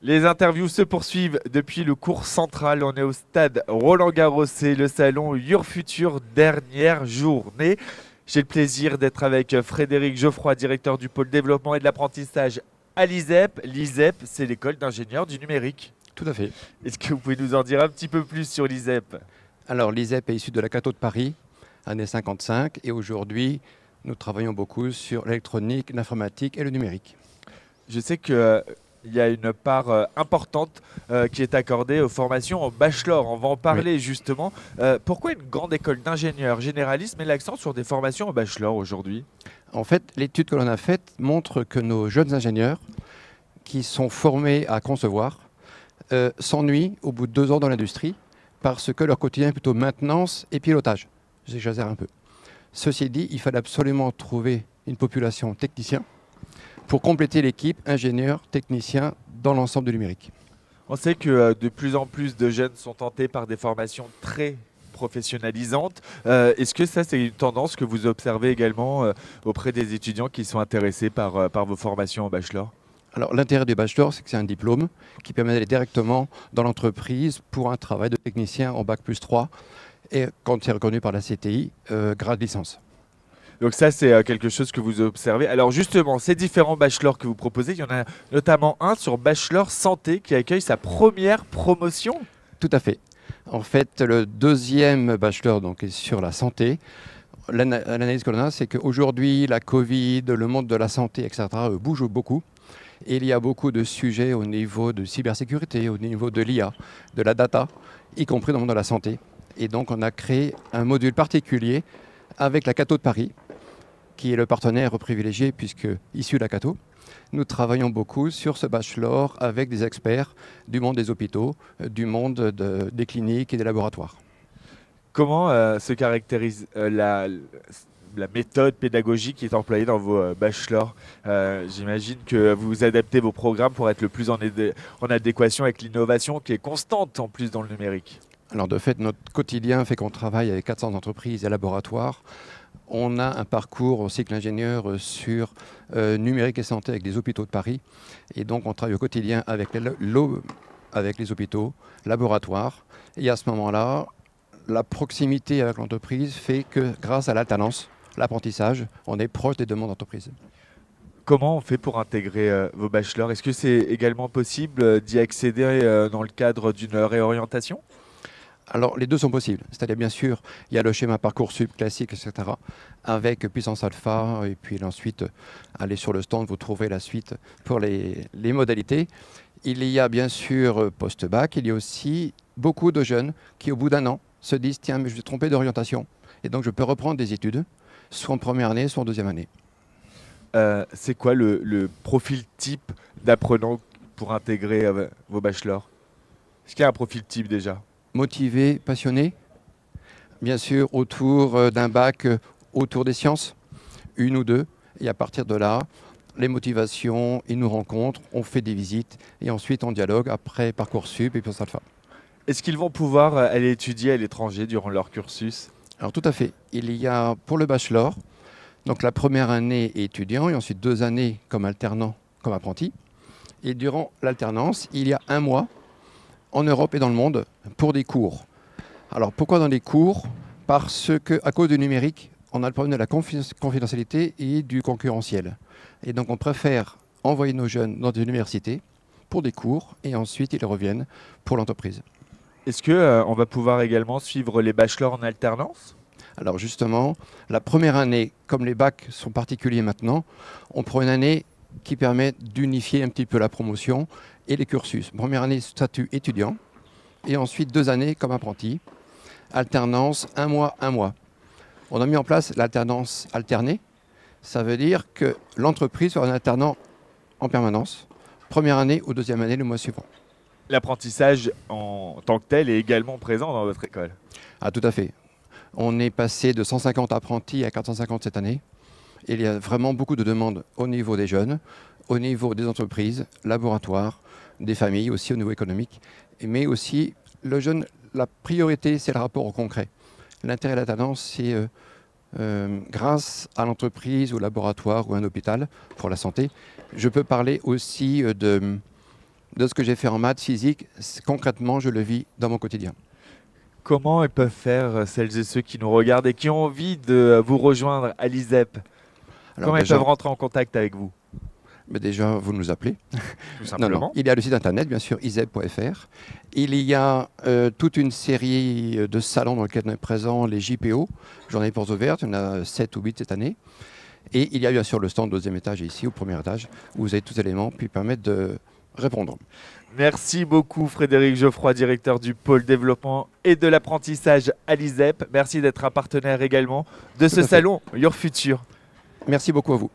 Les interviews se poursuivent depuis le cours central. On est au stade Roland-Garros, c'est le salon Your Future, dernière journée. J'ai le plaisir d'être avec Frédéric Geoffroy, directeur du pôle développement et de l'apprentissage à l'ISEP. L'ISEP, c'est l'école d'ingénieurs du numérique. Tout à fait. Est-ce que vous pouvez nous en dire un petit peu plus sur l'ISEP? Alors l'ISEP est issu de la Cato de Paris, années 55, et aujourd'hui nous travaillons beaucoup sur l'électronique, l'informatique et le numérique. Je sais que il y a une part importante qui est accordée aux formations en bachelor. On va en parler justement. Pourquoi une grande école d'ingénieurs généralistes met l'accent sur des formations en bachelor aujourd'hui? En fait, l'étude que l'on a faite montre que nos jeunes ingénieurs qui sont formés à concevoir s'ennuient au bout de 2 ans dans l'industrie parce que leur quotidien est plutôt maintenance et pilotage. J'exagère un peu. Ceci dit, il fallait absolument trouver une population technicien pour compléter l'équipe ingénieurs, techniciens dans l'ensemble du numérique. On sait que de plus en plus de jeunes sont tentés par des formations très professionnalisantes. Est-ce que ça, c'est une tendance que vous observez également auprès des étudiants qui sont intéressés par vos formations en bachelor? Alors l'intérêt du bachelor, c'est que c'est un diplôme qui permet d'aller directement dans l'entreprise pour un travail de technicien en bac+3 et quand c'est reconnu par la CTI, grade licence. Donc ça, c'est quelque chose que vous observez. Alors justement, ces différents bachelors que vous proposez, il y en a notamment un sur Bachelor Santé qui accueille sa première promotion. Tout à fait. En fait, le deuxième bachelor donc, est sur la santé. L'analyse que l'on a, c'est qu'aujourd'hui, la Covid, le monde de la santé, etc., bouge beaucoup. Et il y a beaucoup de sujets au niveau de cybersécurité, au niveau de l'IA, de la data, y compris dans le monde de la santé. Et donc, on a créé un module particulier avec la Cato de Paris, qui est le partenaire privilégié puisque issu de la Cato. Nous travaillons beaucoup sur ce bachelor avec des experts du monde des hôpitaux, du monde des cliniques et des laboratoires. Comment se caractérise la méthode pédagogique qui est employée dans vos bachelors? J'imagine que vous adaptez vos programmes pour être le plus en adéquation avec l'innovation qui est constante en plus dans le numérique. Alors de fait, notre quotidien fait qu'on travaille avec 400 entreprises et laboratoires. On a un parcours au cycle ingénieur sur numérique et santé avec des hôpitaux de Paris. Et donc on travaille au quotidien avec les hôpitaux, laboratoires. Et à ce moment-là, la proximité avec l'entreprise fait que grâce à l'alternance, l'apprentissage, on est proche des demandes d'entreprise. Comment on fait pour intégrer vos bachelors? Est-ce que c'est également possible d'y accéder dans le cadre d'une réorientation? Alors, les deux sont possibles. C'est-à-dire, bien sûr, il y a le schéma Parcoursup classique, etc., avec puissance alpha, et puis ensuite, aller sur le stand, vous trouverez la suite pour les modalités. Il y a bien sûr post-bac, il y a aussi beaucoup de jeunes qui, au bout d'un an, se disent « Tiens, mais je vais tromper d'orientation, et donc je peux reprendre des études, soit en première année, soit en deuxième année. » C'est quoi le profil type d'apprenant pour intégrer vos bachelors? Est-ce qu'il y a un profil type déjà? Motivé, passionné, bien sûr autour d'un bac, autour des sciences, une ou deux, et à partir de là, les motivations, ils nous rencontrent, on fait des visites, et ensuite on dialogue après Parcoursup et puis Alpha. Est-ce qu'ils vont pouvoir aller étudier à l'étranger durant leur cursus? Alors tout à fait, il y a pour le bachelor, donc la première année est étudiant, et ensuite 2 années comme alternant, comme apprenti, et durant l'alternance, il y a 1 mois, en Europe et dans le monde pour des cours. Alors pourquoi dans des cours? Parce qu'à cause du numérique, on a le problème de la confidentialité et du concurrentiel. Et donc on préfère envoyer nos jeunes dans des universités pour des cours et ensuite ils reviennent pour l'entreprise. Est-ce qu'on va pouvoir également suivre les bachelors en alternance? Alors justement, la première année, comme les bacs sont particuliers maintenant, on prend une année qui permet d'unifier un petit peu la promotion et les cursus. Première année, statut étudiant, et ensuite 2 années comme apprenti. Alternance, 1 mois, 1 mois. On a mis en place l'alternance alternée. Ça veut dire que l'entreprise va un alternant en permanence, première année ou deuxième année le mois suivant. L'apprentissage en tant que tel est également présent dans votre école? Ah, tout à fait. On est passé de 150 apprentis à 450 cette année. Et il y a vraiment beaucoup de demandes au niveau des jeunes, au niveau des entreprises, laboratoires, des familles, aussi au niveau économique. Mais aussi, le jeune, la priorité, c'est le rapport au concret. L'intérêt de la tendance, c'est grâce à l'entreprise, au laboratoire ou à un hôpital pour la santé, je peux parler aussi de ce que j'ai fait en maths, physique, concrètement, je le vis dans mon quotidien. Comment ils peuvent faire celles et ceux qui nous regardent et qui ont envie de vous rejoindre à l'ISEP? Alors Comment ils déjà, peuvent rentrer en contact avec vous? mais déjà, vous nous appelez. Tout simplement. Il y a le site internet, bien sûr, isep.fr. Il y a toute une série de salons dans lesquels on est présent, les JPO, Journée des portes ouvertes, il y en a 7 ou 8 cette année. Et il y a bien sûr le stand au 2e étage et ici au 1er étage, où vous avez tous les éléments qui permettent de répondre. Merci beaucoup Frédéric Geoffroy, directeur du pôle développement et de l'apprentissage à l'ISEP. Merci d'être un partenaire également de ce salon Your Future. Merci beaucoup à vous.